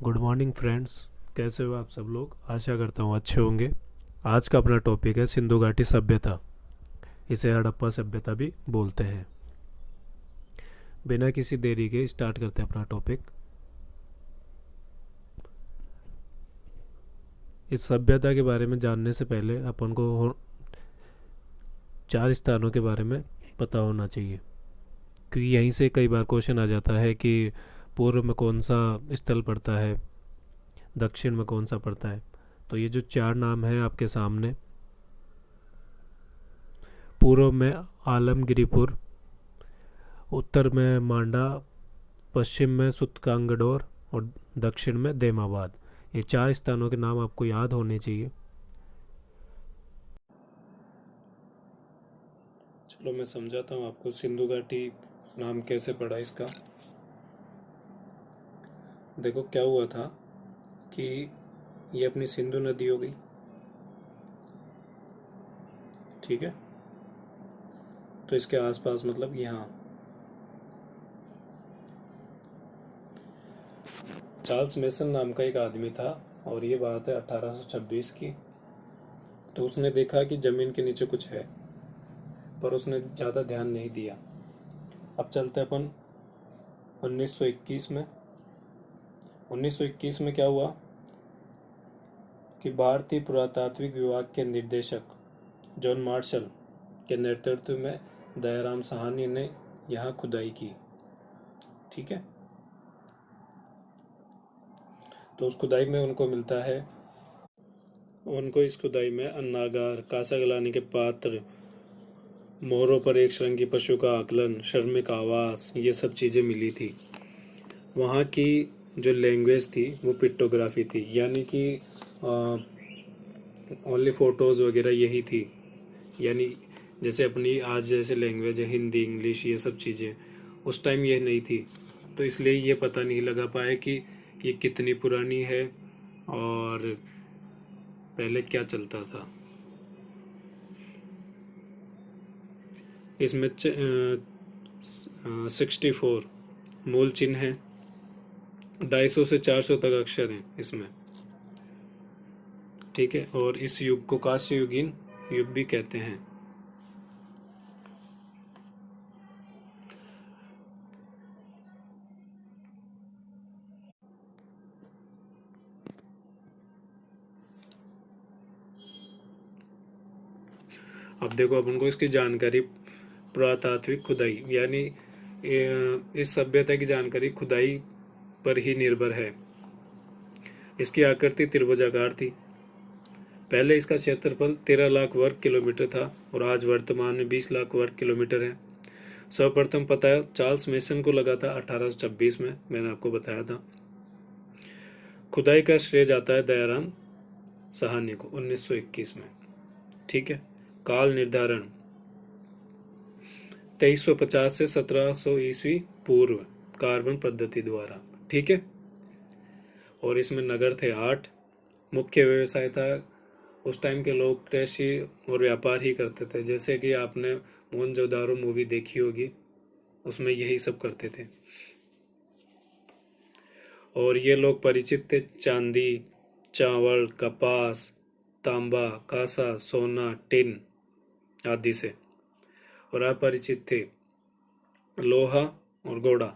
Good morning friends. कैसे हो आप सब लोग? आशा करता हूँ अच्छे होंगे। आज का अपना टॉपिक है सिंधु घाटी सभ्यता। इसे हड़प्पा सभ्यता भी बोलते हैं। बिना किसी देरी के स्टार्ट करते हैं अपना टॉपिक। इस सभ्यता के बारे में जानने से पहले अपन को 4 स्थानों के बारे में पता होना चाहिए, क्योंकि यहीं से कई बार क्वेश्चन आ जाता है कि पूर्व में कौन सा स्थल पड़ता है, दक्षिण में कौन सा पड़ता है। तो ये जो 4 नाम हैं आपके सामने, पूर्व में आलमगिरीपुर, उत्तर में मांडा, पश्चिम में सुतकांगडोर और दक्षिण में देमाबाद। ये 4 स्थानों के नाम आपको याद होने चाहिए। चलो मैं समझाता हूँ आपको सिंधु घाटी नाम कैसे पड़ा इसका। देखो क्या हुआ था कि ये अपनी सिंधु नदी हो गई, ठीक है। तो इसके आसपास मतलब यहाँ चार्ल्स मेसन नाम का एक आदमी था, और ये बात है 1826 की। तो उसने देखा कि ज़मीन के नीचे कुछ है, पर उसने ज़्यादा ध्यान नहीं दिया। अब चलते अपन 1921 में। 1921 में क्या हुआ कि भारतीय पुरातात्विक विभाग के निदेशक जॉन मार्शल के नेतृत्व में दयाराम साहनी ने यहाँ खुदाई की, ठीक है। तो उस खुदाई में उनको इस खुदाई में अन्नागार, कांसा गलाने के पात्र, मोहरों पर एक श्रृंगी पशु का आकलन, श्रमिक आवास, ये सब चीज़ें मिली थी। वहाँ की जो लैंग्वेज थी वो पिक्टोग्राफी थी, यानी कि ओनली फ़ोटोज़ वगैरह यही थी। यानी जैसे अपनी आज जैसे लैंग्वेज है हिंदी, इंग्लिश, ये सब चीज़ें, उस टाइम ये नहीं थी। तो इसलिए ये पता नहीं लगा पाए कि ये कितनी पुरानी है और पहले क्या चलता था। इसमें 64 मूल चिन्ह हैं, 250 से 400 तक अक्षर हैं इसमें, ठीक है। और इस युग को कांस्य युगीन युग भी कहते हैं। अब देखो अपन को इसकी जानकारी, पुरातात्विक खुदाई यानी इस सभ्यता की जानकारी खुदाई पर ही निर्भर है। इसकी आकृति त्रिभुजाकार थी। पहले इसका क्षेत्रफल 13 लाख वर्ग किलोमीटर था और आज वर्तमान में 20 लाख वर्ग किलोमीटर है। सर्वप्रथम पता चार्ल्स मेसन को लगा था 1826 में, मैंने आपको बताया था। खुदाई का श्रेय जाता है दयाराम साहनी को 1921 में, ठीक है। काल निर्धारण 2350 से 1700 ईस्वी पूर्व कार्बन पद्धति द्वारा, ठीक है। और इसमें नगर थे 8। मुख्य व्यवसाय था, उस टाइम के लोग कृषि और व्यापार ही करते थे। जैसे कि आपने मोहनजोदारो मूवी देखी होगी, उसमें यही सब करते थे। और ये लोग परिचित थे चांदी, चावल, कपास, तांबा, कांसा, सोना, टिन आदि से। और अपरिचित थे लोहा और घोड़ा।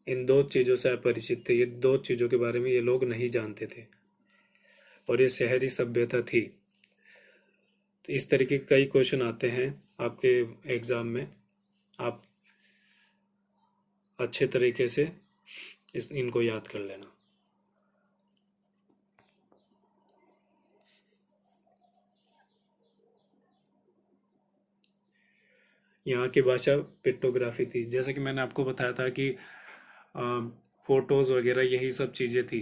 इन 2 चीज़ों से अपरिचित थे। ये 2 चीज़ों के बारे में ये लोग नहीं जानते थे, और ये शहरी सभ्यता थी। तो इस तरीके के कई क्वेश्चन आते हैं आपके एग्ज़ाम में। आप अच्छे तरीके से इनको याद कर लेना। यहाँ की भाषा पिक्टोग्राफी थी। जैसे कि मैंने आपको बताया था कि फोटोज़ वगैरह यही सब चीज़ें थी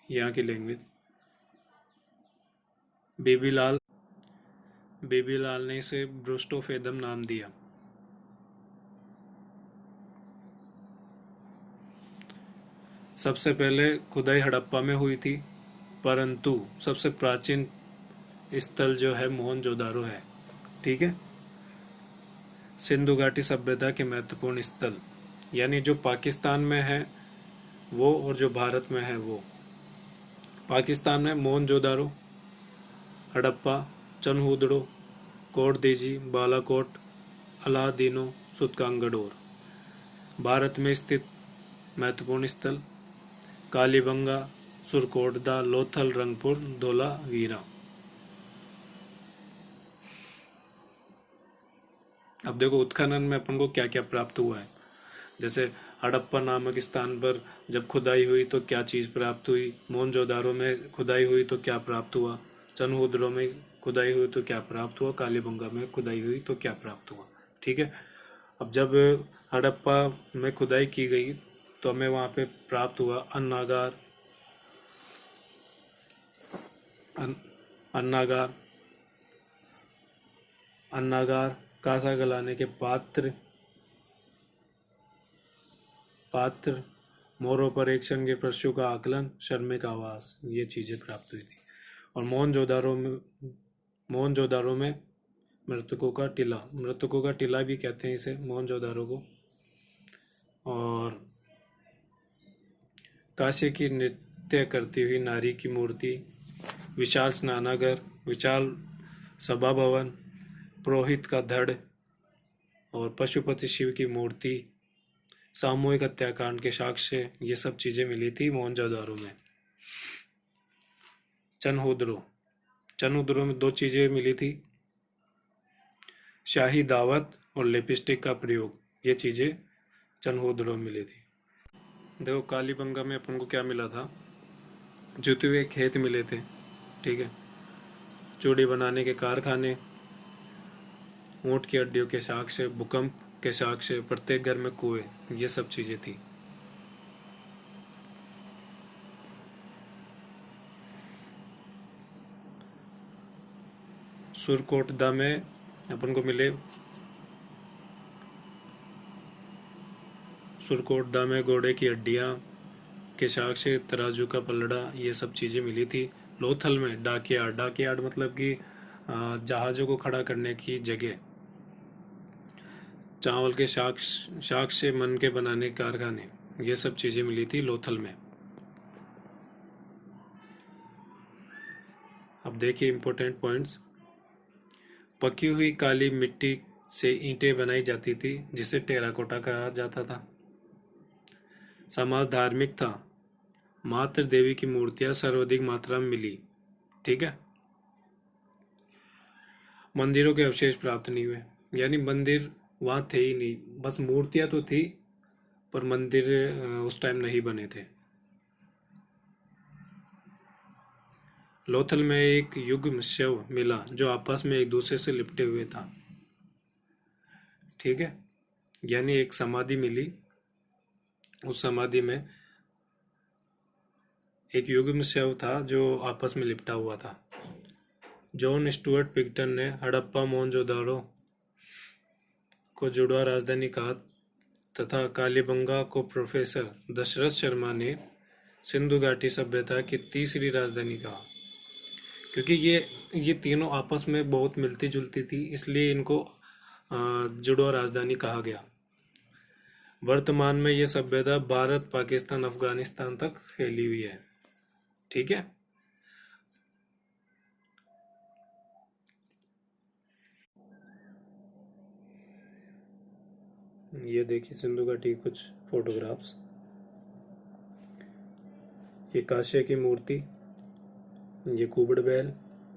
यहाँ की लैंग्वेज। बेबीलाल ने इसे ब्रुस्टोफेदम नाम दिया। सबसे पहले खुदाई हड़प्पा में हुई थी, परंतु सबसे प्राचीन स्थल जो है मोहनजोदारो है, ठीक है। सिंधु घाटी सभ्यता के महत्वपूर्ण स्थल, यानी जो पाकिस्तान में है वो और जो भारत में है वो। पाकिस्तान में मोहनजोदारो, हड़प्पा, चनहूदड़ो, कोट दीजी, बालाकोट, अलादीनो, सुतकांगडोर। भारत में स्थित महत्वपूर्ण स्थल कालीबंगा, सुरकोटदा, लोथल, रंगपुर, धोलावीरा। अब देखो उत्खनन में अपन को क्या क्या प्राप्त हुआ है। जैसे हड़प्पा नामक स्थान पर जब खुदाई हुई तो क्या चीज़ प्राप्त हुई, मोहनजोदारो में खुदाई हुई तो क्या प्राप्त हुआ, चनहूदड़ो में खुदाई हुई तो क्या प्राप्त हुआ, कालीबंगा में खुदाई हुई तो क्या प्राप्त हुआ। ठीक है। अब जब हड़प्पा में खुदाई की गई तो हमें वहाँ पे प्राप्त हुआ अन्नागार, अन्नागार, अन्नागार, कांसा गलाने के पात्र, पात्र, मोरों पर एक संग पशु का आकलन, शर्मिक आवास, ये चीज़ें प्राप्त हुई थी। और मोहनजोदारो में मृतकों का टीला, मृतकों का टीला भी कहते हैं इसे, मोहनजोदारो को। और काशी की नृत्य करती हुई नारी की मूर्ति, विशाल स्नानागार, विशाल सभा भवन, पुरोहित का धड़ और पशुपति शिव की मूर्ति, सामूहिक हत्याकांड के साक्ष्य, ये सब चीज़ें मिली थी मोहनजोदारो में। चनहूदड़ो में दो चीज़ें मिली थी, शाही दावत और लिपस्टिक का प्रयोग, ये चीज़ें चनहूदड़ो में मिली थी। देखो कालीबंगा में अपन को क्या मिला था, जुते हुए खेत मिले थे। ठीक है। चूड़ी बनाने के कारखाने, ऊँट की हड्डियों के साक्ष्य, भूकंप के साक्ष्य, प्रत्येक घर में कुएं, ये सब चीज़ें थी। सुरकोटदा में अपन को मिले, सुरकोटदा में घोड़े की हड्डियाँ के साक्ष्य, तराजू का पलड़ा, ये सब चीज़ें मिली थी। लोथल में डाकयार्ड, डाकयार्ड मतलब कि जहाज़ों को खड़ा करने की जगह, चावल के साक्ष्य, मन के बनाने के कारखाने, ये सब चीज़ें मिली थी लोथल में। अब देखिए इंपॉर्टेंट पॉइंट्स। पकी हुई काली मिट्टी से ईंटें बनाई जाती थी जिसे टेराकोटा कहा जाता था। समाज धार्मिक था, मातृ देवी की मूर्तियां सर्वाधिक मात्रा में मिली। ठीक है। मंदिरों के अवशेष प्राप्त नहीं हुए, यानी मंदिर वहाँ थे ही नहीं, बस मूर्तियां तो थी पर मंदिर उस टाइम नहीं बने थे। लोथल में एक युग्म शव मिला जो आपस में एक दूसरे से लिपटे हुए था। ठीक है। यानी एक समाधि मिली, उस समाधि में एक युग्म शव था जो आपस में लिपटा हुआ था। जॉन स्टुअर्ट पिगटन ने हड़प्पा मोहनजोदाड़ो को जुड़वा राजधानी कहा तथा कालीबंगा को प्रोफेसर दशरथ शर्मा ने सिंधु घाटी सभ्यता की तीसरी राजधानी कहा, क्योंकि ये तीनों आपस में बहुत मिलती जुलती थी, इसलिए इनको जुड़वा राजधानी कहा गया। वर्तमान में ये सभ्यता भारत, पाकिस्तान, अफगानिस्तान तक फैली हुई है। ठीक है। ये देखिए सिंधु घाटी की कुछ फोटोग्राफ्स। ये काश्य की मूर्ति, ये कुबड़ बैल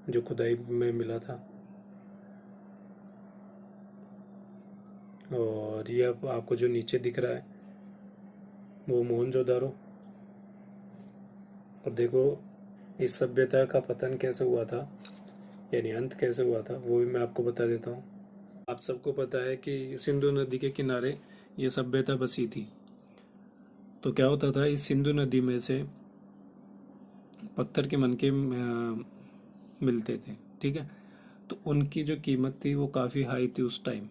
जो खुदाई में मिला था, और ये आपको जो नीचे दिख रहा है वो मोहनजोदारो। और देखो इस सभ्यता का पतन कैसे हुआ था, यानी अंत कैसे हुआ था, वो भी मैं आपको बता देता हूँ। आप सबको पता है कि सिंधु नदी के किनारे ये सभ्यता बसी थी। तो क्या होता था, इस सिंधु नदी में से पत्थर के मनके मिलते थे। ठीक है। तो उनकी जो कीमत थी वो काफ़ी हाई थी उस टाइम।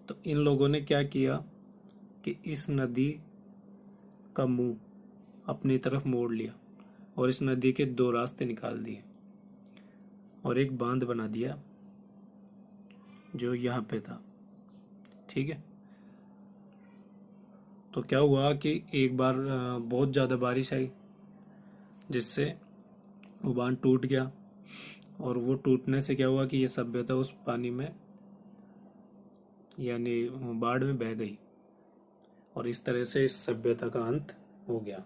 तो इन लोगों ने क्या किया कि इस नदी का मुंह अपनी तरफ मोड़ लिया और इस नदी के दो रास्ते निकाल दिए और एक बांध बना दिया जो यहाँ पे था। ठीक है। तो क्या हुआ कि एक बार बहुत ज़्यादा बारिश आई, जिससे वो बांध टूट गया, और वो टूटने से क्या हुआ कि ये सभ्यता उस पानी में यानी बाढ़ में बह गई, और इस तरह से इस सभ्यता का अंत हो गया।